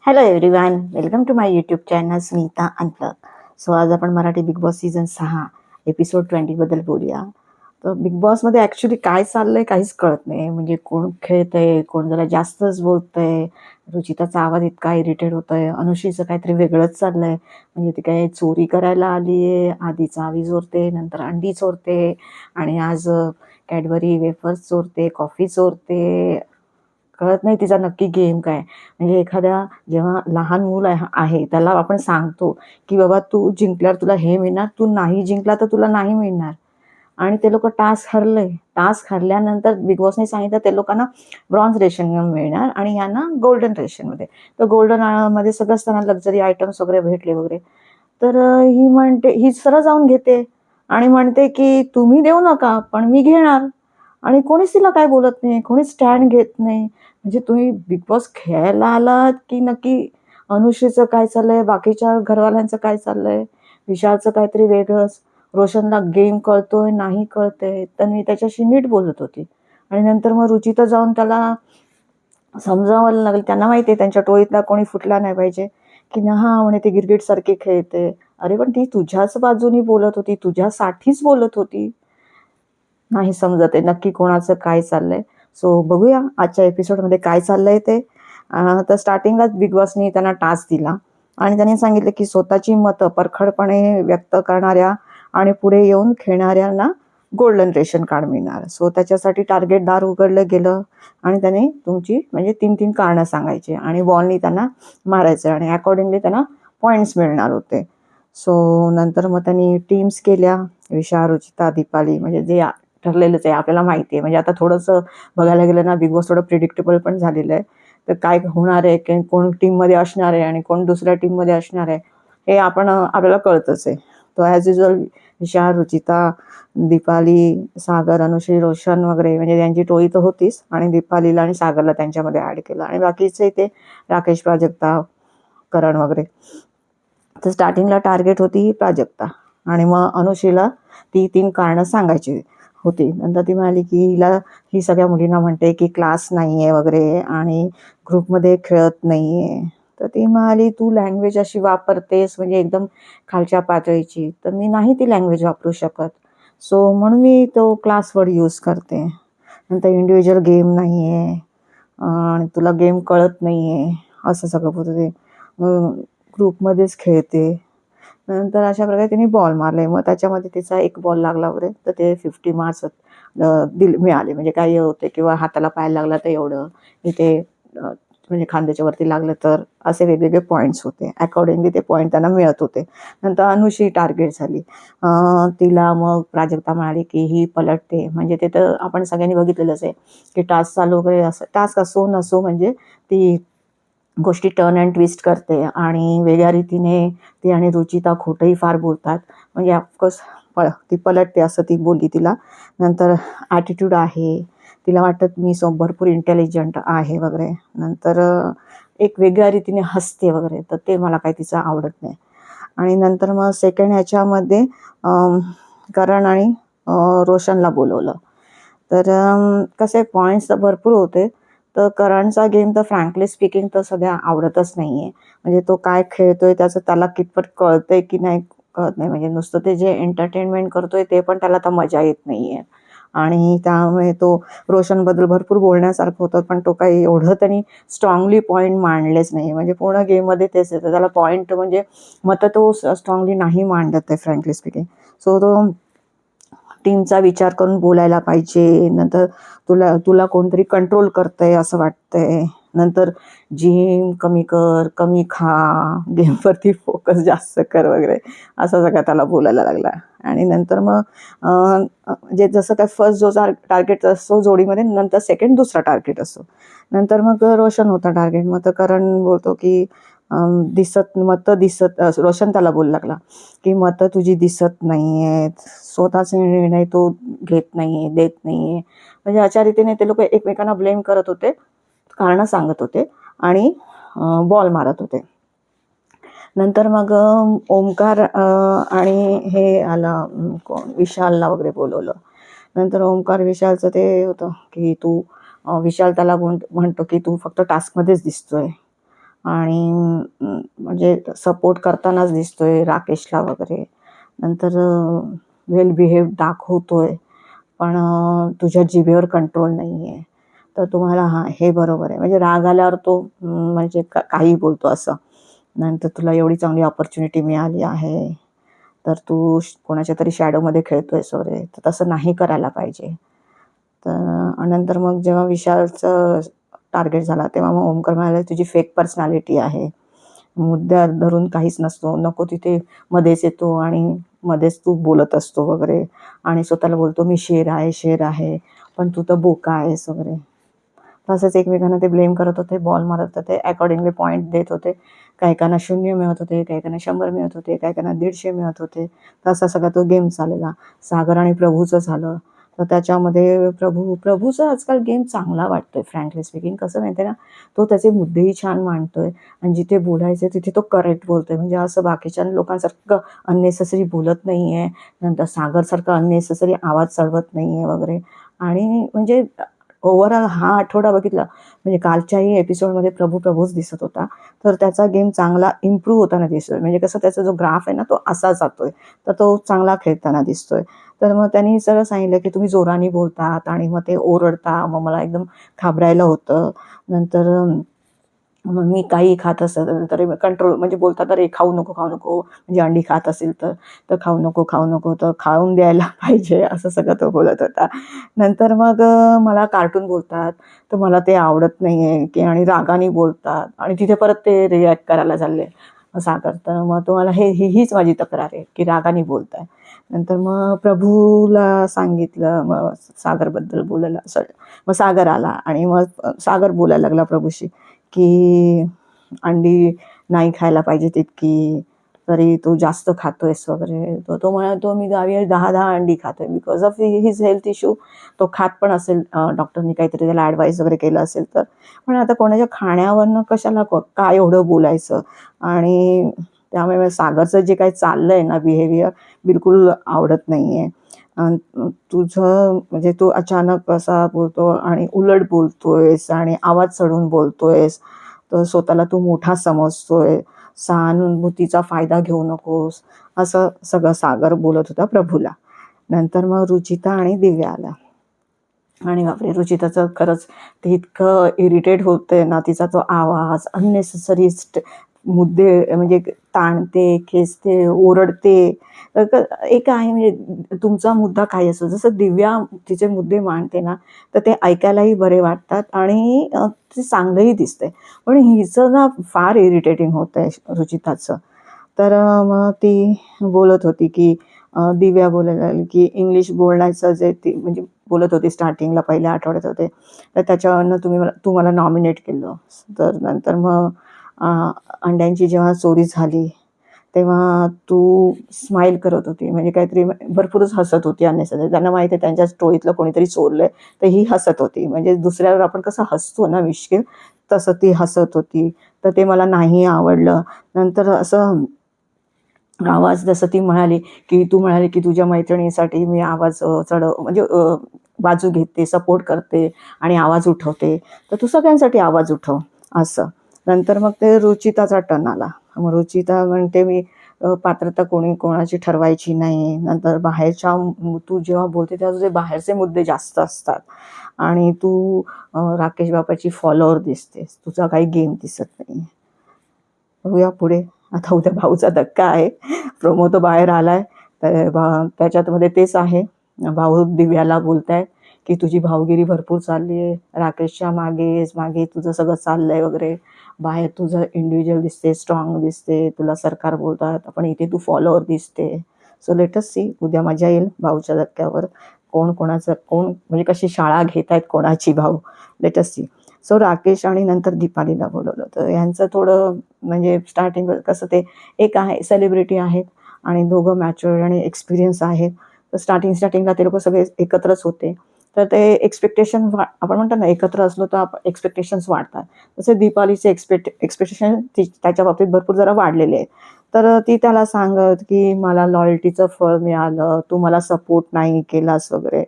Hello everyone, welcome to my YouTube channel Smita unplug. So आज आपण Marathi Bigg Boss season 6 episode 20 बद्दल बोलूया. तर बिग बॉसमध्ये ॲक्च्युली काय चाललंय काहीच कळत नाही. म्हणजे कोण खेळतंय, कोण जरा जास्तच बोलतंय. रुचिताचा आवाज इतका इरिटेट होतोय. अनुश्रीचं काहीतरी वेगळंच चाललंय. म्हणजे ती काय चोरी करायला आली आहे, आधी चावी चोरते, नंतर अंडी चोरते आणि आज कॅडबरी वेफर्स चोरते, कॉफी चोरते. कळत नाही तिचा नक्की गेम काय. म्हणजे एखाद्या जेव्हा लहान मूल आहे त्याला आपण सांगतो की बाबा तू जिंकल्यावर तुला हे मिळणार, तू नाही जिंकला तर तुला नाही मिळणार. आणि ते लोक टास्क हरले. टास्क हरल्यानंतर बिग बॉसने सांगितलं ते लोकांना ब्रॉन्झ रेशन मिळणार आणि यांना गोल्डन रेशनमध्ये. तर गोल्डन मध्ये सगळं असताना लक्झरी आयटम्स वगैरे भेटले वगैरे. तर ही म्हणते, ही सरळ जाऊन घेते आणि म्हणते की तुम्ही देऊ नका पण मी घेणार. आणि कोणीच तिला काय बोलत नाही, कोणीच स्टँड घेत नाही. म्हणजे तुम्ही बिग बॉस खेळायला आलात की नक्की अनुश्रीचं काय चाललंय, बाकीच्या घरवाल्यांचं काय चाललंय, विशालचं काहीतरी वेगळंच. रोशनला गेम कळतोय नाही कळतंय, तर मी त्याच्याशी नीट बोलत होती. आणि नंतर मग रुचिता जाऊन त्याला समजावायला लागेल. त्यांना माहिती आहे त्यांच्या टोळीतला कोणी फुटला नाही पाहिजे, की ना हा म्हणे ती गिरगिट सारखी खेळते. अरे पण ती तुझ्याच बाजूनी बोलत होती, तुझ्यासाठीच बोलत होती. नाही समजत आहे नक्की कोणाचं काय चाललंय. सो बघूया आजच्या एपिसोडमध्ये काय चाललंय ते. तर स्टार्टिंगलाच बिग बॉसनी त्यांना टास्क दिला आणि त्यांनी सांगितलं की स्वतःची मतं परखडपणे व्यक्त करणाऱ्या आणि पुढे येऊन खेळणाऱ्यांना गोल्डन रेशन कार्ड मिळणार. सो त्याच्यासाठी टार्गेट दार उघडलं गेलं आणि त्याने तुमची म्हणजे 3-3 कारणं सांगायची आणि बॉलनी त्यांना मारायचं आणि अकॉर्डिंगली त्यांना पॉईंट्स मिळणार होते. सो नंतर मग त्यांनी टीम्स केल्या. विशाल, रुचिता, दीपाली, म्हणजे जे ठरलेलंच आहे आपल्याला माहिती आहे. म्हणजे आता थोडंसं बघायला गेलं ना बिग बॉस थोडं प्रिडिक्टेबल पण झालेलं आहे. तर काय होणार आहे, की कोण टीममध्ये असणार आहे आणि कोण दुसऱ्या टीममध्ये असणार आहे हे आपल्याला कळतंच आहे. तो ॲज युजल विशाल, रुचिता, दीपाली, सागर, अनुश्री, रोशन वगैरे म्हणजे त्यांची टोळी तर होतीच आणि दीपालीला आणि सागरला त्यांच्यामध्ये ॲड केलं आणि बाकीचे ते राकेश, प्राजक्ता, करण वगैरे. तर स्टार्टिंगला टार्गेट होती प्राजक्ता आणि मग अनुश्रीला ती 3 कारणं सांगायची होती. नंतर ती म्हणाली की ही सगळ्या मुलींना म्हणते की क्लास नाही आहे वगैरे आणि ग्रुपमध्ये खेळत नाही आहे. तर ती म्हणाली तू लँग्वेज अशी वापरतेस म्हणजे एकदम खालच्या पातळीची, तर मी नाही ती लँग्वेज वापरू शकत. सो म्हणून मी तो क्लास वर्ड यूज करते. नंतर इंडिव्हिज्युअल गेम नाही आहे आणि तुला गेम कळत नाही आहे असं सगळं बोलत होते. ग्रुपमध्येच खेळते. नंतर अशा प्रकारे तिने बॉल मारले. मग त्याच्यामध्ये तिचा एक बॉल लागला वगैरे तर ते 50 मार्क्स मिळाले. म्हणजे काही होते किंवा हाताला पायाला लागला तर एवढं, इथे म्हणजे खांद्याच्या वरती लागलं तर असे वेगवेगळे पॉईंट्स होते. अकॉर्डिंगली ते पॉईंट त्यांना मिळत होते. नंतर अनुश्री टार्गेट झाली. तिला मग प्राजक्ता म्हणाली की ही पलटते. म्हणजे ते तर आपण सगळ्यांनी बघितलेलंच आहे की टास्क चालू वगैरे असं टास्क असो नसो म्हणजे ती गोष्टी टर्न अँड ट्विस्ट करते आणि वेगळ्या रीतीने ती आणि रुचिता खोटंही फार बोलतात. म्हणजे ऑफकोर्स ती पलटते असं ती बोलली तिला. नंतर ॲटिट्यूड आहे, तिला वाटतं मी भरपूर इंटेलिजंट आहे वगैरे. नंतर एक वेगळ्या रीतीने हसते वगैरे, तर ते मला काही तिचं आवडत नाही. आणि नंतर मग सेकंड ह्याच्यामध्ये करण आणि रोशनला बोलवलं. तर कसे पॉईंट्स तर भरपूर होते. तर करणचा गेम तर फ्रँकली स्पीकिंग तर सध्या आवडतच नाही आहे. म्हणजे तो काय खेळतोय त्याचं त्याला कितपत कळतंय की नाही कळत नाही. म्हणजे नुसतं ते जे एंटरटेनमेंट करतोय ते पण त्याला आता मजा येत नाही आहे. आणि त्यामुळे तो रोशनबद्दल भरपूर बोलण्यासारखं होतं पण तो काही एवढं त्यांनी स्ट्रॉंगली पॉईंट मांडलेच नाही. म्हणजे पूर्ण गेममध्ये तेच येतं त्याला पॉईंट म्हणजे मतं तो स्ट्रॉंगली नाही मांडत आहे फ्रँकली स्पीकिंग. सो तो टीमचा विचार करून बोलायला पाहिजे. नंतर तुला कोणतरी कंट्रोल करतंय असं वाटतंय. नंतर जिम कमी कर, कमी खा, गेमवरती फोकस जास्त कर वगैरे असं सगळं त्याला बोलायला लागला. आणि नंतर मग जे जसं काय फर्स्ट जो टार्गेट असतो जोडीमध्ये, नंतर सेकंड दुसरा टार्गेट असतो. नंतर मग रोशन होता टार्गेट. मग तर करण बोलतो की रोशन त्याला बोलू लागला की मतं तुझी दिसत नाही आहेत, स्वतःचे निर्णय तो घेत नाही आहे, देत नाही आहे. म्हणजे अशा रीतीने ते लोक एकमेकांना ब्लेम करत होते, कारणं सांगत होते आणि बॉल मारत होते. नंतर मग ओमकार आणि हे आला विशालला वगैरे बोलवलं. नंतर ओमकार विशालचं ते होतं की विशाल त्याला म्हणतो की तू फक्त टास्कमध्येच दिसतोय आणि म्हणजे सपोर्ट करतानाच दिसतोय राकेशला वगैरे. नंतर वेल बिहेव दाखवतोय, पण तुझ्या जिभेवर कंट्रोल नाही आहे. तर तुम्हाला हां, हे बरोबर आहे. म्हणजे राग आल्यावर तो म्हणजे काहीही बोलतो असं. नंतर तुला एवढी चांगली अपॉर्च्युनिटी मिळाली आहे, तर तू कोणाच्यातरी शॅडोमध्ये खेळतोयस वगैरे, तर तसं नाही करायला पाहिजे. तर नंतर मग जेव्हा विशालचं टार्गेट झाला, तेव्हा मग ओमकार म्हणाले, तुझी फेक पर्सनॅलिटी आहे. मुद्द्यावर धरून काहीच नसतो. नको तिथे मध्येच येतो आणि मध्येच तू बोलत असतो वगैरे आणि स्वतःला बोलतो, मी शेर आहे, शेर आहे, पण तू तर बोका आहेस वगैरे. तसंच एकमेकांना ते ब्लेम करत होते, बॉल मारत होते, अकॉर्डिंगली पॉईंट देत होते. काही 0 मिळत होते, काही 100 मिळत होते, काही 150 मिळत होते. तसा सगळा तो गेम चाललेला. सागर आणि प्रभूचं झालं. तर त्याच्यामध्ये प्रभूचा आजकाल गेम चांगला वाटतोय फ्रँकली स्पीकिंग. कसं माहिती आहे ना, तो त्याचे मुद्देही छान मांडतोय आणि जिथे बोलायचं तिथे तो करेक्ट बोलतोय. म्हणजे असं बाकीच्या लोकांसारखं अननेसेसरी बोलत नाही आहे. नंतर सागरसारखं अननेसेसरी आवाज चढवत नाही आहे वगैरे. आणि म्हणजे ओव्हरऑल हा आठवडा बघितला, म्हणजे कालच्याही एपिसोडमध्ये प्रभूच दिसत होता. तर त्याचा गेम चांगला इम्प्रूव्ह होताना दिसतोय. म्हणजे कसं त्याचा जो ग्राफ आहे ना, तो असा जातोय. तर तो चांगला खेळताना दिसतोय. तर मग त्यांनी सरळ सांगितलं, की तुम्ही जोराने बोलतात आणि मग ते ओरडता. मग मला एकदम घाबरायला होतं. नंतर मग मी काही खात असेल तरी कंट्रोल, म्हणजे बोलता तर खाऊ नको, खाऊ नको. म्हणजे अंडी खात असेल तर खाऊ नको, खाऊ नको, तर खाऊन द्यायला पाहिजे, असं सगळं तो बोलत होता. नंतर मग मला कार्टून बोलतात, तर मला ते आवडत नाही आहे, की आणि रागाने बोलतात आणि तिथे परत ते रिॲक्ट करायला चालले सागर. तर मग तुम्हाला हीच माझी तक्रार आहे, की रागाने बोलताय. नंतर मग प्रभूला सांगितलं, मग सागरबद्दल बोलायला मग सागर आला आणि मग सागर बोलायला लागला प्रभूशी, की अंडी नाही खायला पाहिजे तितकी, तरी तू जास्त खातोयस वगैरे. तर तो म्हणातो, मी गावी 10-10 अंडी खातोय because of his health issue. तो खात पण असेल, डॉक्टरनी काहीतरी त्याला ॲडवाईस वगैरे केलं असेल तर. पण आता कोणाच्या खाण्यावरनं कशाला काय एवढं बोलायचं. आणि त्यामुळे सागरचं जे काही चाललंय ना बिहेवियर, बिलकुल आवडत नाही आहे. तुझं म्हणजे तू अचानक असा बोलतो आणि उलट बोलतोयस आणि आवाज चढवून बोलतोयस, तर स्वतःला तू मोठा समजतोय, सहानुभूतीचा फायदा घेऊ नकोस, असं सगळं सागर बोलत होता प्रभूला. नंतर मग रुचिता आणि दिव्या आल्या आणि बापरे, रुचिताचं खरंच ते इतकं इरिटेट होतंय ना, तिचा तो आवाज अननेसेसरी मुद्दे म्हणजे ताणते, खेचते, ओरडते. एक आहे म्हणजे तुमचा मुद्दा काय असो, जसं दिव्या तिचे मुद्दे मांडते ना, तर ते ऐकायलाही बरे वाटतात आणि ते चांगलंही दिसतंय. पण हिचं ना फार इरिटेटिंग होतंय रुचिताचं. तर मग ती बोलत होती, की दिव्या बोलायला लागली, की इंग्लिश बोलण्याचं जे ती म्हणजे बोलत होती स्टार्टिंगला पहिल्या आठवड्यात होते, तर त्याच्यावरनं तू मला नॉमिनेट केलं. तर नंतर मग अंड्यांची जेव्हा चोरी झाली, तेव्हा तू स्माईल करत होती, म्हणजे काहीतरी भरपूरच हसत होती अननेसेसरी. त्यांना माहिती आहे त्यांच्याच टोळीतलं कोणीतरी चोरलंय, तर ही हसत होती. म्हणजे दुसऱ्यावर आपण कसं हसतो ना मिश्किल, तसं ती हसत होती. तर ते मला नाही आवडलं. नंतर असं आवाज, जसं ती म्हणाली, की तू म्हणाली, की तुझ्या मैत्रिणीसाठी मी आवाज म्हणजे बाजू घेते, सपोर्ट करते आणि आवाज उठवते, तर तू सगळ्यांसाठी आवाज उठव, असं. नंतर मग ते रुचिताचा टर्न आला. मग रुचिता म्हणते, मी पात्रता कोणाची ठरवायची नाही. नंतर तू जेव्हा बोलते तेव्हा तुझे बाहेरचे मुद्दे जास्त असतात आणि तू राकेश बापाची फॉलोअर दिसतेस, तुझा काही गेम दिसत नाही. बघूया पुढे. आता उद्या भाऊचा धक्का आहे. प्रोमो तो बाहेर आलाय. तर त्याच्यामध्ये तेच आहे. भाऊ दिव्याला बोलतायत, की तुझी भाऊगिरी भरपूर चालली आहे. राकेशच्या मागे तुझं सगळं चाललंय वगैरे. बाहेर तुझं इंडिव्हिज्युअल दिसते, स्ट्रॉंग दिसते, तुला सरकार बोलतात, पण इथे तू फॉलोअर दिसते. सो लेट अस सी, उद्या मजा येईल भाऊच्या धक्क्यावर. कोण म्हणजे कशी शाळा घेतायत कोणाची भाऊ. Let us see. So Rakesh आणि नंतर दीपालीला बोलवलं. तर यांचं थोडं म्हणजे स्टार्टिंग कसं, ते एक आहे सेलिब्रिटी आहेत आणि दोघं मॅच्युअर्ड आणि एक्सपिरियन्स आहेत. तर स्टार्टिंगला ते लोक सगळे एकत्रच होते. तर ते एक्सपेक्टेशन आपण म्हणतो ना, एकत्र असलो तर एक्सपेक्टेशन्स वाढतात. तसे दीपालीचे एक्सपेक्टेशन त्याच्या बाबतीत भरपूर जरा वाढलेले आहेत. तर ती त्याला सांगत, की मला लॉयल्टीचं फळ मिळालं, तू मला सपोर्ट नाही केलास वगैरे.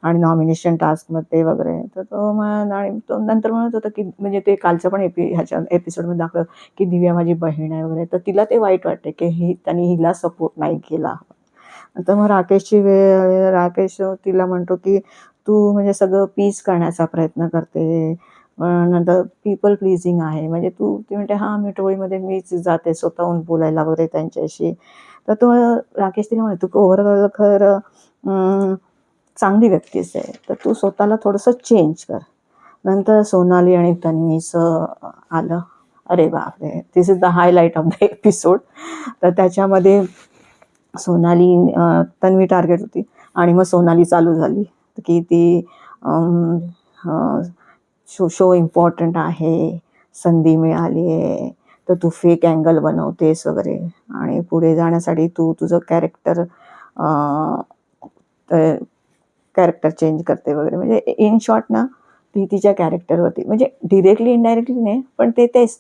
आणि नॉमिनेशन टास्कमध्ये वगैरे. तर तो आणि तो नंतर म्हणत होता की म्हणजे ते कालचं पण ह्याच्या एपिसोडमध्ये दाखवलं की दिव्या माझी बहीण आहे वगैरे. तर तिला ते वाईट वाटते की त्यांनी हिला सपोर्ट नाही केला. तर मग राकेशची वेळ राकेश तिला म्हणतो की तू म्हणजे सगळं पीस करण्याचा प्रयत्न करते, नंतर पीपल प्लीजिंग आहे. म्हणजे ती म्हणते हां मी टोळीमध्ये मीच जाते स्वतःहून बोलायला वगैरे त्यांच्याशी. तर तो राकेश तिला म्हणतो तू ओव्हरऑल खरं चांगली व्यक्तीच आहे, तर तू स्वतःला थोडंसं चेंज कर. नंतर सोनाली आणि तन्वीचं आलं. अरे बापरे, this is the highlight of the episode. तर त्याच्यामध्ये सोनाली तन्वी टार्गेट होती आणि मग सोनाली चालू झाली की ती शो इम्पॉर्टंट आहे, संधी मिळाली आहे, तर तू फेक अँगल बनवतेस वगैरे आणि पुढे जाण्यासाठी तू तुझं कॅरेक्टर चेंज करते वगैरे. म्हणजे इन शॉर्ट ना ती तिच्या कॅरेक्टरवरती म्हणजे डिरेक्टली इनडायरेक्टली नाही, पण तेच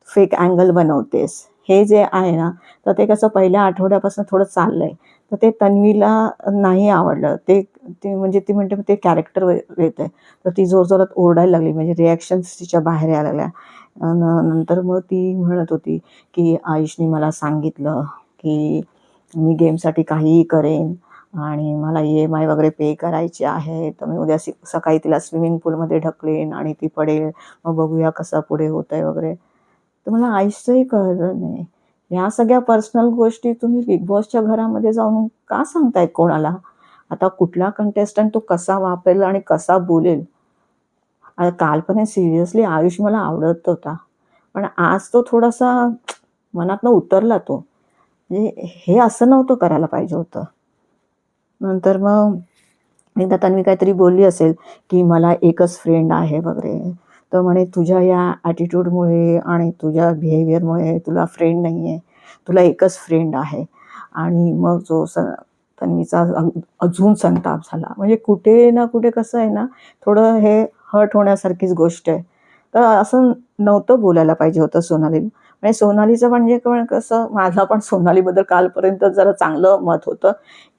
फेक अँगल बनवतेस हे जे आहे ना, तर ते कसं पहिल्या आठवड्यापासून थोडं चाललंय. तर ते तन्वीला नाही आवडलं. ते म्हणजे ती म्हणते ते कॅरेक्टर येत आहे. तर ती जोरजोरात ओरडायला लागली, म्हणजे रिॲक्शन्स तिच्या बाहेर यायला लागल्या. नंतर मग ती म्हणत होती की आयुषने मला सांगितलं की मी गेमसाठी काहीही करेन आणि मला EMI वगैरे पे करायची आहे, तर मी उद्या सकाळी तिला स्विमिंग पूलमध्ये ढकलेन आणि ती पडेल, मग बघूया कसं पुढे होत आहे वगैरे. तर मला आयुष्यही कळलं नाही, ह्या सगळ्या पर्सनल गोष्टी तुम्ही बिग बॉसच्या घरामध्ये जाऊन का सांगताय कोणाला? आता कुठला कंटेस्टंट तो कसा वापरेल आणि कसा बोलेल. आता कालपर्यंत सिरियसली आयुष मला आवडत होता, पण आज तो थोडासा मनातनं उतरला तो. म्हणजे हे असं नव्हतं करायला पाहिजे होतं. नंतर मग एकदा तन्वी काहीतरी बोलली असेल की मला एकच फ्रेंड आहे वगैरे. तर म्हणे तुझ्या या ॲटिट्यूडमुळे आणि तुझ्या बिहेवियरमुळे तुला फ्रेंड नाही आहे, तुला एकच फ्रेंड आहे. आणि मग तन्वीचा अजून संताप झाला. म्हणजे कुठे ना कुठे कसं आहे ना, थोडं हे हर्ट होण्यासारखीच गोष्ट आहे. तर असं नव्हतं बोलायला पाहिजे होतं सोनालीला. म्हणजे सोनालीचं म्हणजे कसं, माझं पण सोनालीबद्दल कालपर्यंत जरा चांगलं मत होतं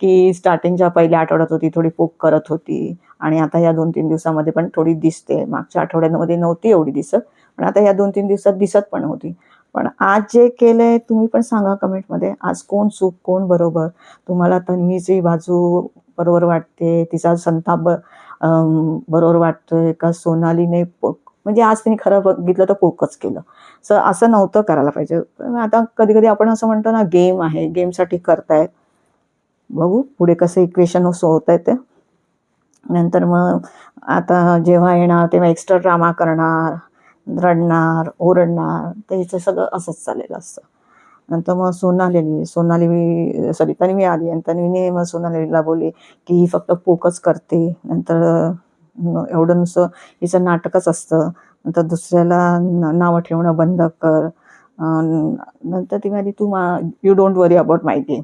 की स्टार्टिंगच्या पहिल्या आठवड्यात होती, थोडी पोक करत होती आणि आता या 2-3 दिवसामध्ये पण थोडी दिसते. मागच्या आठवड्यांमध्ये नव्हती एवढी दिसत, पण आता या 2-3 दिवसात दिसत पण होती. पण आज जे केलंय तुम्ही पण सांगा कमेंटमध्ये, आज कोण चूक कोण बरोबर? तुम्हाला तन्वीची बाजू बरोबर वाटते, तिचा संताप बरोबर वाटतोय का सोनालीने म्हणजे आज तिने खरं बघितलं तर पोकच केलं. असं नव्हतं करायला पाहिजे. आता कधी-कधी आपण असं म्हणतो ना, गेम आहे, गेमसाठी करतायत. बघू पुढे कसं इक्वेशन होत आहे ते. नंतर मग आता जेव्हा येणार तेव्हा एक्स्ट्रा ड्रामा करणार, रडणार, ओरडणार, तर हिचं सगळं असंच चाललेलं असतं. नंतर मग तन्वी आली आणि तन्वीने मग सोनालीला बोलली की ही फक्त पोकच करते. नंतर एवढं नुसतं हिचं नाटकच असतं. नंतर दुसऱ्याला नावं ठेवणं बंद कर. नंतर ती म्हणाली you don't worry about my game.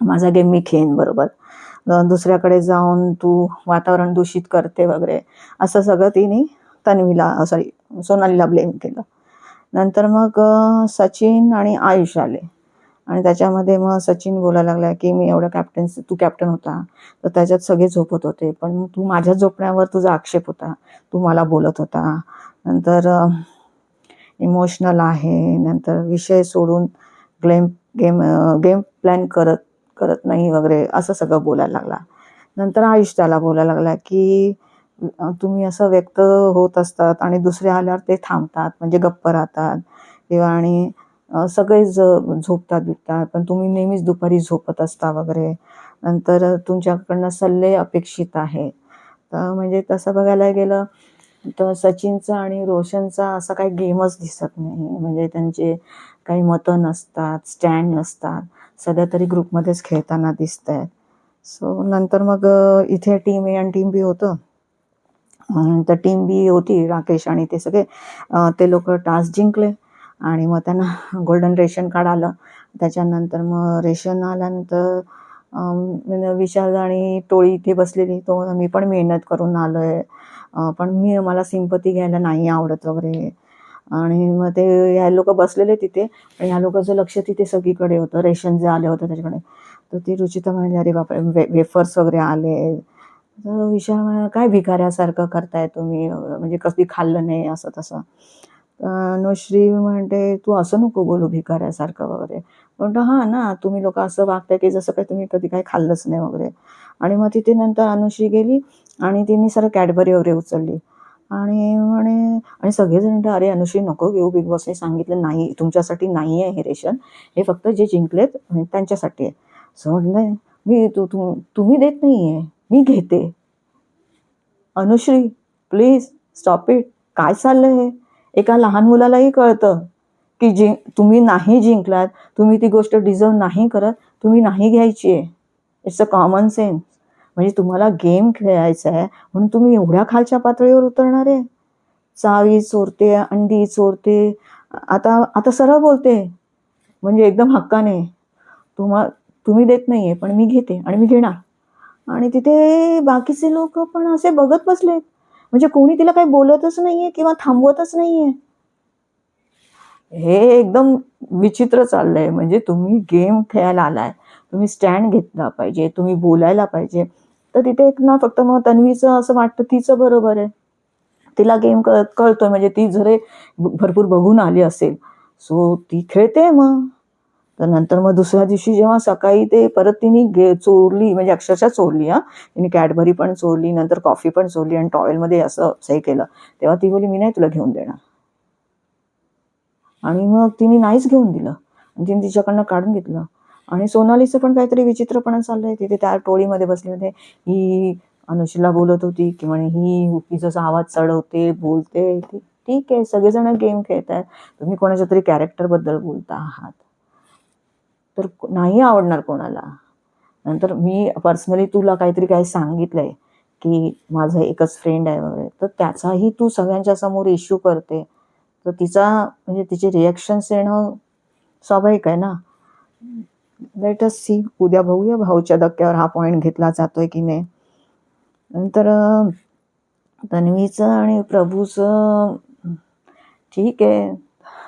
माझा गेम मी खेळेन बरोबर. दुसऱ्याकडे जाऊन तू वातावरण दूषित करते वगैरे, असं सगळं तिने सोनालीला ब्लेम केलं. नंतर मग सचिन आणि आयुष आले आणि त्याच्यामध्ये मग सचिन बोलायला लागला की मी एवढं तू कॅप्टन होता तर त्याच्यात सगळे झोपत होते, पण तू माझ्या झोपण्यावर तुझा आक्षेप होता, तू मला बोलत होता. नंतर इमोशनल आहे, नंतर विषय सोडून गेम गेम प्लॅन करत नाही वगैरे, असं सगळं बोलायला लागला. नंतर आयुष त्याला बोलायला लागला की तुम्ही असं व्यक्त होत असतात आणि दुसरे आल्यावर ते थांबतात, म्हणजे गप्प राहतात किंवा आणि सगळे झोपतात बिपतात, पण तुम्ही नेहमीच दुपारी झोपत असता वगैरे. नंतर तुमच्याकडनं सल्ले अपेक्षित आहे. तर म्हणजे तसं बघायला गेलं तर सचिनचा आणि रोशनचा असा काही गेमच दिसत नाही. म्हणजे त्यांचे काही मतं नसतात, स्टँड नसतात, सध्या तरी ग्रुपमध्येच खेळताना दिसत आहेत. सो नंतर मग इथे टीम ए आणि टीम बी होतं. तर टीम बी होती राकेश आणि ते सगळे, ते लोक टास्क जिंकले आणि मग त्यांना गोल्डन रेशन कार्ड आलं. त्याच्यानंतर मग रेशन आल्यानंतर विशाल आणि टोळी इथे बसलेली, तो मी पण मेहनत करून आलो आहे, पण मला सिंपती घ्यायला नाही आवडत वगैरे. आणि मग ते ह्या लोक बसलेले तिथे आणि ह्या लोकांचं लक्ष तिथे सगळीकडे होतं, रेशन जे आले होते त्याच्याकडे. तर ती रुचिता म्हणाली अरे बापरे वेफर्स वगैरे आले. तर विशाल म्हणाला, "काय भिकाऱ्यासारखं करताय तुम्ही? म्हणजे कधी खाल्लं नाही," असं तसं. अनुश्री म्हणते, "तू असं नको बोलू भिकाऱ्यासारखं वगैरे." म्हटलं, "हां ना, तुम्ही लोकं असं वागताय की जसं काही तुम्ही कधी काही खाल्लंच नाही वगैरे." आणि मग तिथे नंतर अनुश्री गेली आणि तिने सर्व कॅडबरी वगैरे उचलली आणि म्हणे आणि सगळेजण म्हणतात, "अरे अनुश्री नको घेऊ, बिग बॉसने सांगितलं नाही, तुमच्यासाठी नाही आहे हे रेशन. हे फक्त जे जिंकलेत त्यांच्यासाठी आहे." असं म्हटलं, "मी तुम्ही देत नाहीये, मी घेते." Anushri, please stop it. काय चाललंय हे? एका लहान मुलालाही कळतं, की तुम्ही नाही जिंकलात, तुम्ही ती गोष्ट डिझर्व्ह नाही करत, तुम्ही नाही घ्यायची आहे. It's a common sense. म्हणजे तुम्हाला गेम खेळायचा आहे, म्हणून तुम्ही एवढ्या खालच्या पातळीवर उतरणार आहे? चावी चोरते, अंडी चोरते. आता आता सरळ बोलते, म्हणजे एकदम हक्काने. तुम्ही देत नाहीये, पण मी घेते आणि मी घेणार. आणि तिथे बाकीचे लोक पण असे बघत बसलेत. म्हणजे कोणी तिला काही बोलतच नाहीये किंवा थांबवतच नाहीये. हे एकदम विचित्र चाललंय. म्हणजे तुम्ही गेम खेळायला आलाय, तुम्ही स्टँड घेतला पाहिजे, तुम्ही बोलायला पाहिजे. तर तिथे एक ना फक्त मग तन्वीचं असं वाटतं तिचं बरोबर आहे. तिला गेम कळतोय म्हणजे ती जरी भरपूर बघून आली असेल, सो ती खेळते मग. तर नंतर मग दुसऱ्या दिवशी जेव्हा सकाळी ते परत तिने चोरली, म्हणजे अक्षरशः चोरली हां. तिने कॅडबरी पण चोरली, नंतर कॉफी पण चोरली आणि टॉवेलमध्ये असं हे केलं. तेव्हा ती बोलली, "मी नाही तुला घेऊन देणार." आणि मग तिने नाहीच घेऊन दिलं आणि तिने तिच्याकडनं काढून घेतलं. आणि सोनालीचं पण काहीतरी विचित्रपणा चाललंय. तिथे त्या टोळीमध्ये बसले होते. ही अनुषला बोलत होती की म्हणे ही उगीचच आवाज चढवते, बोलते. ठीक आहे, सगळेजण गेम खेळतायत. तुम्ही कोणाच्या तरी कॅरेक्टरबद्दल बोलता आहात. तर नाही आवडणार कोणाला. नंतर मी पर्सनली तुला काहीतरी काही सांगितलंय, की माझा एकच फ्रेंड आहे वगैरे, तर त्याचाही तू सगळ्यांच्या समोर इश्यू करते. तर तिचा म्हणजे तिचे रिएक्शन्स येणं स्वाभाविक आहे ना. Let us see. उद्या बघूया भाऊच्या धक्क्यावर हा पॉइंट घेतला जातोय की नाही. नंतर तन्वीचं आणि प्रभूचं ठीक आहे.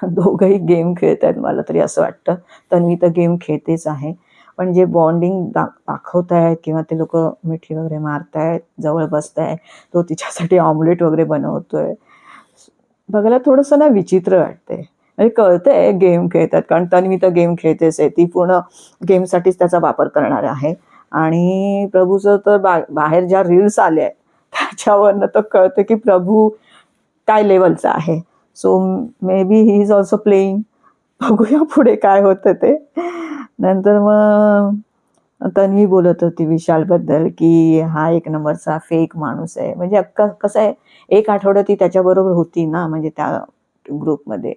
दोघंही गेम खेळतायत मला तरी असं वाटतं. तन्वी तर गेम खेळतेच आहे. पण जे बॉन्डिंग दाखवतायत किंवा ते लोकं मिठी वगैरे मारतायत, जवळ बसतायत, तो तिच्यासाठी ऑमलेट वगैरे बनवतोय. बघायला थोडंसं ना विचित्र वाटतंय. म्हणजे कळतंय गेम खेळतात, कारण तन्वी तर गेम खेळतेच आहे. ती पूर्ण गेमसाठीच त्याचा वापर करणार आहे. आणि प्रभूचं तर बाहेर ज्या रील्स आल्या आहेत, त्याच्यावरनं तर कळतं की प्रभू काय लेव्हलचा आहे. So may be he is also playing. बघूया पुढे काय होतं ते. नंतर मग तन्वी बोलत होती विशालबद्दल, की हा एक नंबरचा फेक माणूस आहे. म्हणजे कसं आहे, एक आठवडा ती त्याच्याबरोबर होती ना, म्हणजे त्या ग्रुपमध्ये.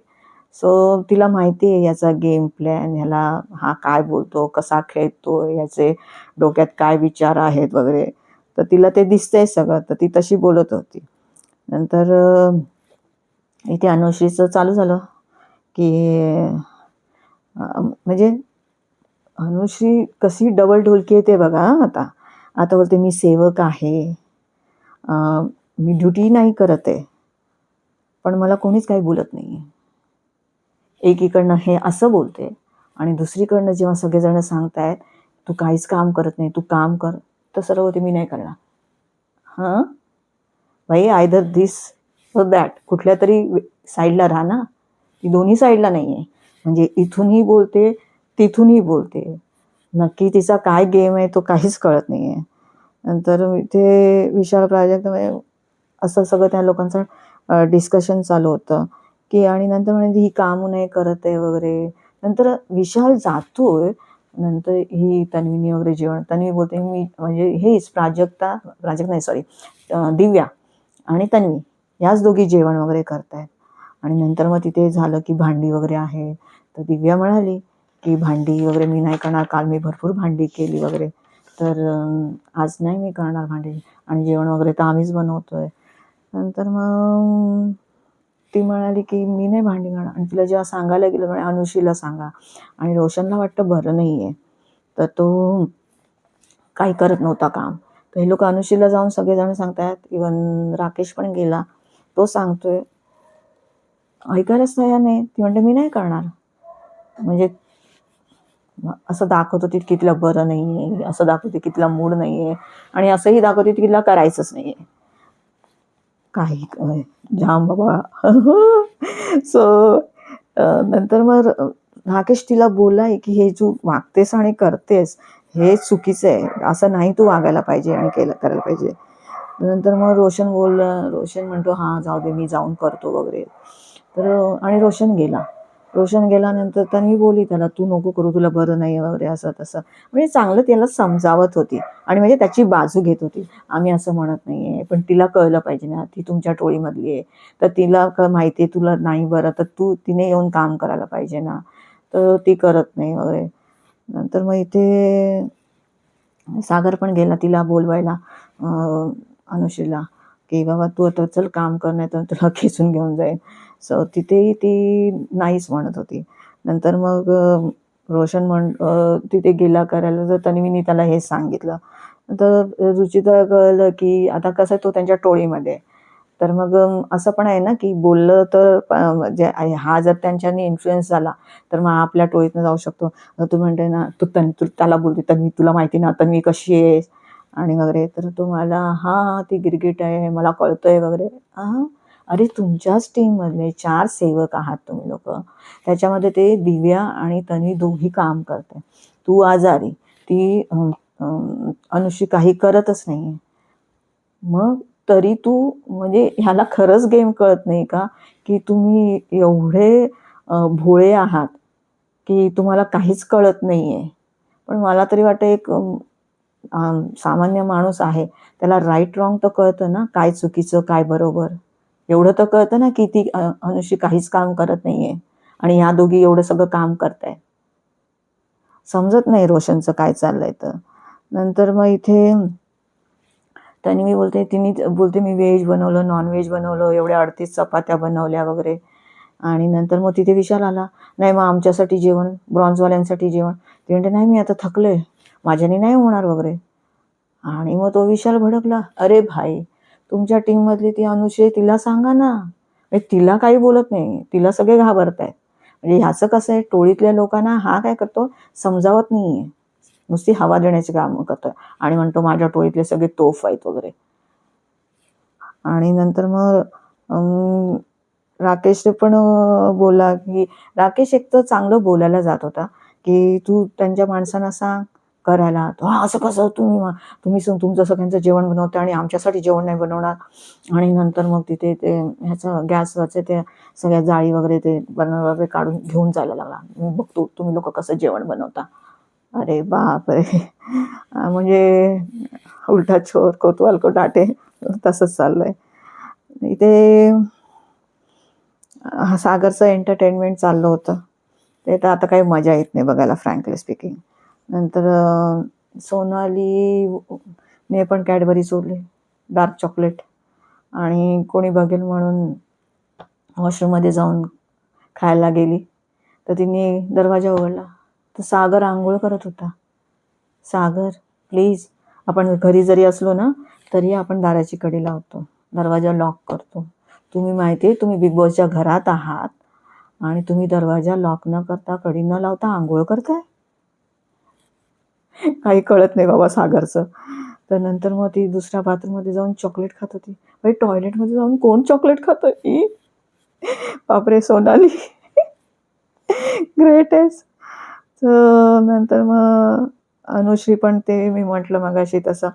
सो तिला माहिती आहे याचा गेम प्लॅन, ह्याला हा काय बोलतो, कसा खेळतो, याचे डोक्यात काय विचार आहेत वगैरे. तर तिला ते दिसतंय सगळं, तर ती तशी बोलत होती. नंतर इथे अनुश्रीचं चालू झालं, की म्हणजे अनुश्री कशी डबल ढोलकी आहे ते बघा हां आता. आता बोलते मी सेवक आहे. मी ड्युटी नाही करत आहे. पण मला कोणीच काही बोलत नाहीये. एकीकडनं हे असं बोलते आणि दुसरीकडनं जेव्हा सगळेजण सांगतायत, "तू काहीच काम करत नाही, तू काम कर." तर सरळ होते, "मी नाही करणार." हां? भाई आयदर धिस और दॅट. कुठल्यातरी साईडला राहा ना. ती दोन्ही साईडला नाहीये. म्हणजे इथूनही बोलते, तिथूनही बोलते. नक्की तिचा काय गेम आहे तो काहीच कळत नाहीये. नंतर इथे विशाल प्राजक्तामध्ये असं सगळं त्या लोकांचं डिस्कशन चालू होतं, की आणि नंतर म्हणे ही कामं नाही करत आहे वगैरे. नंतर विशाल जातोय. नंतर ही तन्वीनी वगैरे तन्वी बोलते मी म्हणजे हेच प्राजक्ता नाही सॉरी दिव्या आणि तन्वी याच दोघी जेवण वगैरे करतायत. आणि नंतर मग तिथे झालं की भांडी वगैरे आहे. तर दिव्या म्हणाली, की भांडी वगैरे मी नाही करणार, काल मी भरपूर भांडी केली वगैरे. तर आज नाही मी करणार भांडी आणि जेवण वगैरे तर आम्हीच बनवतोय. नंतर मग ती म्हणाली, की मी नाही भांडी करणार आणि तिला जेव्हा सांगायला गेलं म्हणे अनुश्रीला सांगा आणि रोशनला वाटतं बरं नाही आहे. तर तो काही करत नव्हता काम. तर हे लोकं अनुश्रीला जाऊन सगळेजण सांगतायत, इव्हन राकेश पण गेला. तो सांगतोय, ऐकायलाच तयार नाही. ती म्हणते, "मी नाही करणार." म्हणजे असं दाखवत होती की तिला बरं नाही आहे, असं दाखवते की तिला मूड नाही आहे, आणि असंही दाखवते की तिला करायचंच नाही आहे काही. जाम बाबा. सो नंतर मग राकेश तिला बोललाय की हे तू वागतेस आणि करतेस हे चुकीचं आहे, असं नाही तू वागायला पाहिजे आणि करायला पाहिजे. नंतर मग रोशन म्हणतो हां जाऊ दे मी जाऊन करतो वगैरे. तर आणि रोशन गेल्यानंतर त्यांनी बोलली त्याला तू नको करू, तुला बरं नाही वगैरे असं तसं, म्हणजे चांगलं त्याला समजावत होती आणि म्हणजे त्याची बाजू घेत होती. आम्ही असं म्हणत नाहीये, पण तिला कळलं पाहिजे ना, ती तुमच्या टोळीमधली आहे, तर तिला माहिती आहे तुला नाही बरं, तर तिने येऊन काम करायला पाहिजे ना, तर ती करत नाही वगैरे. नंतर मग इथे सागर पण गेला तिला बोलवायला अनुश्रीला की बाबा तू आता चल काम कर, नाही तर तुला खेचून घेऊन जाईल. सो तिथेही ती नाहीच म्हणत होती. नंतर मग तिथे गेला करायला, तर तन्वीने त्याला हेच सांगितलं. तर रुचिता कळलं की आता कसं तो त्यांच्या टोळीमध्ये. तर मग असं पण आहे ना की बोललं तर म्हणजे हा जर त्यांच्यानी इन्फ्लुएन्स झाला तर मग आपल्या टोळीतनं जाऊ शकतो. तू म्हणते ना त्याला बोलते तन्वी तुला माहिती ना तन्वी कशी आहे आणि वगैरे, तर तो मला हां ती गिरगिट आहे मला कळतंय वगैरे. हां अरे तुमच्याच टीममधले 4 सेवक आहात तुम्ही लोक, त्याच्यामध्ये ते दिव्या आणि तन्वी दोघी काम करते. तू आजारी, ती अनुश्री काही करतच नाही. मग तरी तू म्हणजे ह्याला खरंच गेम कळत नाही का की तुम्ही एवढे भोळे आहात की तुम्हाला काहीच कळत नाही आहे. पण मला तरी वाटतं एक सामान्य माणूस आहे त्याला राईट रॉंग तर कळतं ना, काय चुकीचं काय बरोबर. एवढं तर कळतं ना की ती अनुश्री काहीच काम करत नाही आहे आणि ह्या दोघी एवढं सगळं काम करताय. समजत नाही रोशनचं काय चाललंय. तर नंतर मग इथे तन्वी बोलते मी व्हेज बनवलं नॉन व्हेज बनवलं, एवढ्या 38 चपात्या बनवल्या वगैरे. आणि नंतर मग तिथे विशाल आला, नाही मग आमच्यासाठी जेवण, ब्रॉन्झवाल्यांसाठी जेवण. ती म्हणते नाही मी आता थकले, माझ्याने नाही होणार वगैरे. आणि मग तो विशाल भडकला, अरे भाई तुमच्या टीममधली ती अनुश्री तिला सांगा ना. तिला काही बोलत नाही, तिला सगळे घाबरत आहेत. म्हणजे ह्याचं कसं आहे टोळीतल्या लोकांना हा काय करतो समजावत नाहीये, नुसती हवा देण्याची कामं करतोय आणि म्हणतो माझ्या टोळीतले सगळे तोफ आहेत वगैरे. आणि नंतर मग राकेश पण बोला की राकेश एक तर चांगलं बोलायला जात होता की तू त्यांच्या माणसांना सांग करायला. असं कसं तुम्ही तुमचं सगळ्यांचं जेवण बनवता आणि आमच्यासाठी जेवण नाही बनवणार. आणि नंतर मग तिथे ते ह्याचं गॅसवरचे ते सगळ्या जाळी वगैरे ते बनवून वगैरे काढून घेऊन जायला लागला. बघतो तुम्ही लोक कसं जेवण बनवता. अरे बाप रे. म्हणजे उलटा चोर कोतवाल को डाटे तसंच चाललंय इथे. सागरचं एंटरटेनमेंट चाललं होतं ते तर आता काही मजा येत नाही बघायला फ्रँकली स्पीकिंग. नंतर सोनालीने पण कॅडबरी चोरली डार्क चॉकलेट आणि कोणी बघेल म्हणून वॉशरूममध्ये जाऊन खायला गेली, तर तिने दरवाजा उघडला तर सागर आंघोळ करत होता. सागर प्लीज, आपण घरी जरी असलो ना तरी आपण दाराची कडी लावतो, दरवाजा लॉक करतो. तुम्ही माहिती आहे तुम्ही बिग बॉसच्या घरात आहात आणि तुम्ही दरवाजा लॉक न करता कडी न लावता आंघोळ करताय. काही कळत नाही बाबा सागरचं. तर नंतर मग ती दुसऱ्या बाथरूममध्ये जाऊन चॉकलेट खात होती. भाई टॉयलेटमध्ये जाऊन कोण चॉकलेट खातं. बापरे सोनाली ग्रेट आहेस. तर नंतर मग अनुश्री पण ते मी म्हटलं मगाशी तसं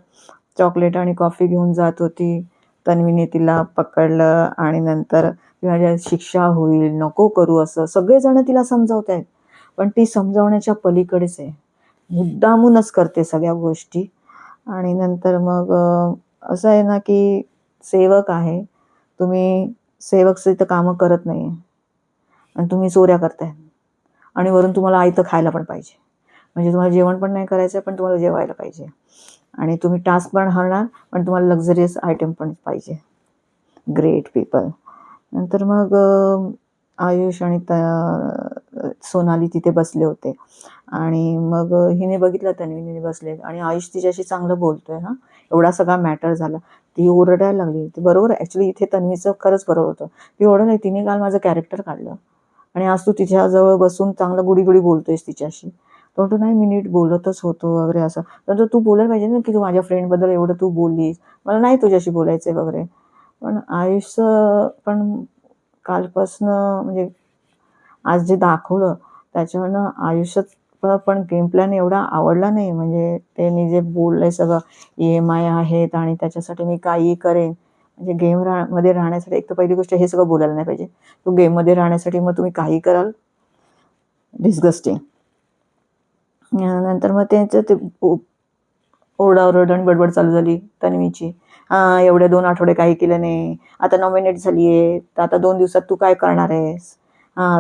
चॉकलेट आणि कॉफी घेऊन जात होती. तन्वीने तिला पकडलं आणि नंतर माझ्या शिक्षा होईल नको करू असं सगळेजण तिला समजावत आहेत, पण ती समजावण्याच्या पलीकडेच आहे, मुद्दामूनच करते सगळ्या गोष्टी. आणि नंतर मग असं आहे ना की सेवक आहे तुम्ही, सेवकचं इथं कामं करत नाही आणि तुम्ही चोऱ्या करताय आणि वरून तुम्हाला आयतं खायला पण पाहिजे. म्हणजे तुम्हाला जेवण पण नाही करायचं पण तुम्हाला जेवायला पाहिजे आणि तुम्ही टास्क पण हरणार पण तुम्हाला लक्झरियस आयटम पण पाहिजे. Great people. नंतर मग आयुष आणि सोनाली तिथे बसले होते आणि मग हिने बघितलं तन्वीने बसले आणि आयुष तिच्याशी चांगलं बोलतोय. एवढा सगळा मॅटर झाला. ती ओरडायला लागली. ती बरोबर ॲक्च्युली इथे तन्वीचं खरंच बरोबर होतं. ती ओरडली तिने काल माझं कॅरेक्टर काढलं आणि आज तू तिच्याजवळ बसून चांगलं गुडी गुडी बोलतोयस तिच्याशी, तो नाही मी नीट बोलतच होतो वगैरे असं. तर तू बोलायला पाहिजे ना की तू माझ्या फ्रेंडबद्दल एवढं तू बोललीस, मला नाही तुझ्याशी बोलायचंय वगैरे. पण आयुष पण कालपासनं म्हणजे आज जे दाखवलं त्याच्यावरनं आयुष्यात पण गेम प्लॅन एवढा आवडला नाही. म्हणजे त्यांनी जे बोललंय सगळं EMI आहेत आणि त्याच्यासाठी मी काहीही करेन. म्हणजे मध्ये राहण्यासाठी एक तर पहिली गोष्ट हे सगळं बोलायला नाही पाहिजे. तो गेममध्ये राहण्यासाठी मग तुम्ही काही कराल, डिस्गस्टिंग. नंतर मग त्यांचं ते ओरडाओरड आणि बडबड चालू झाली तन्वीची. एवढे 2 आठवडे काही केलं नाही. आता नॉमिनेट झाली आहे, तर आता 2 दिवसात तू काय करणार आहेस?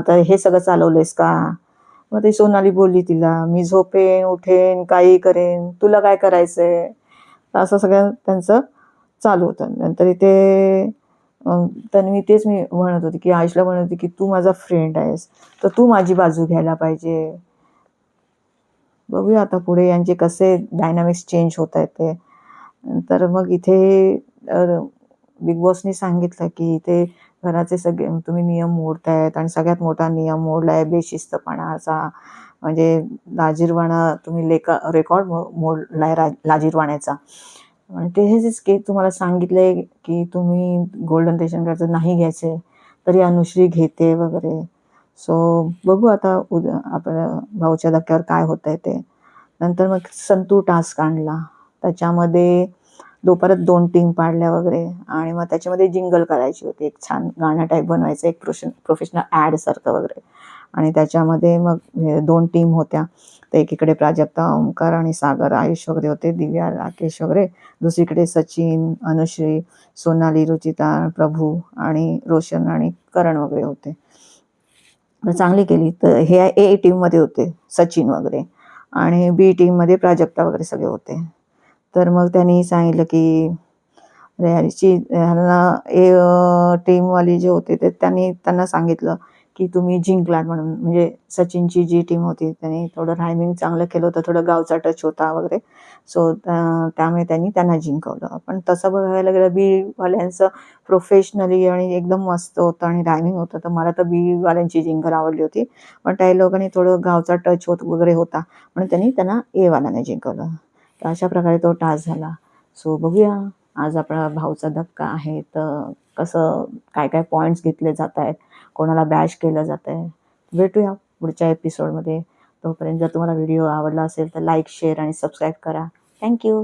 तर हे सगळं चालवलंयस का? मग ती सोनाली बोलली तिला, "मी झोपेन, उठेन, काहीही करेन. तुला काय करायचंय?" तर असं सगळं त्यांचं चालू होतं. नंतर इथे तन्वी तेच मी म्हणत होती, की आयुषला म्हणत होती, की "तू माझा फ्रेंड आहेस, तर तू माझी बाजू घ्यायला पाहिजे." बघूया आता पुढे यांचे कसे डायनामिक्स चेंज होतायत ते. तर मग इथे बिग बॉसनी सांगितलं, की इथे घराचे सगळे तुम्ही नियम मोडतायत आणि सगळ्यात मोठा नियम मोडलाय बेशिस्तपणाचा. म्हणजे लाजिरवाणा तुम्ही रेकॉर्ड मोडलाय लाजिरवाण्याचा. आणि ते हेच की तुम्हाला सांगितलंय, की तुम्ही गोल्डन रेशन कार्डचं नाही घ्यायचंय, तरी अनुश्री घेते वगैरे. सो बघू आता उद्या आपल्या भाऊच्या धक्क्यावर काय होतंय ते. नंतर मग संतू टास्क आणला. त्याच्यामध्ये परत 2 टीम पाडल्या वगैरे आणि मग त्याच्यामध्ये जिंगल करायची होती. एक छान गाणं टाईप बनवायचं, एक प्रोफेशनल ॲडसारखं वगैरे. आणि त्याच्यामध्ये मग 2 टीम होत्या. तर एकीकडे प्राजक्ता, ओंकार आणि सागर, आयुष वगैरे होते, दिव्या, राकेश वगैरे. दुसरीकडे सचिन, अनुश्री, सोनाली, रुचिता, प्रभू आणि रोशन आणि करण वगैरे होते. तर चांगली केली. तर हे ए टीममध्ये होते सचिन वगैरे आणि बी टीममध्ये प्राजक्ता वगैरे सगळे होते. तर मग त्यांनी सांगितलं की ह्यांना टीमवाले जे होते ते त्यांना सांगितलं की तुम्ही जिंकलात म्हणून. म्हणजे सचिनची जी टीम होती त्यांनी थोडं रायमिंग चांगलं केलं होतं, थोडं गावचा टच होता वगैरे. सो त्यामुळे त्यांनी त्यांना जिंकवलं. पण तसं बघायला गेलं बीवाल्यांचं प्रोफेशनली आणि एकदम मस्त होतं आणि रायमिंग होतं. तर मला तर बीवाल्यांची जिंकल आवडली होती. पण काही लोकांनी थोडं गावचा टच वगैरे होता म्हणून त्यांनी त्यांना वाल्यांना जिंकवलं. तर अशा प्रकारे तो टास्क झाला. सो बघूया आज आपला भाऊचा धक्का आहे, तर कसं काय पॉईंट्स घेतले जात आहेत, कोणाला बॅश केलं जात आहे. भेटूया पुढच्या एपिसोडमध्ये. तोपर्यंत जर तुम्हाला व्हिडिओ आवडला असेल तर लाईक, शेअर आणि सबस्क्राईब करा. थँक्यू.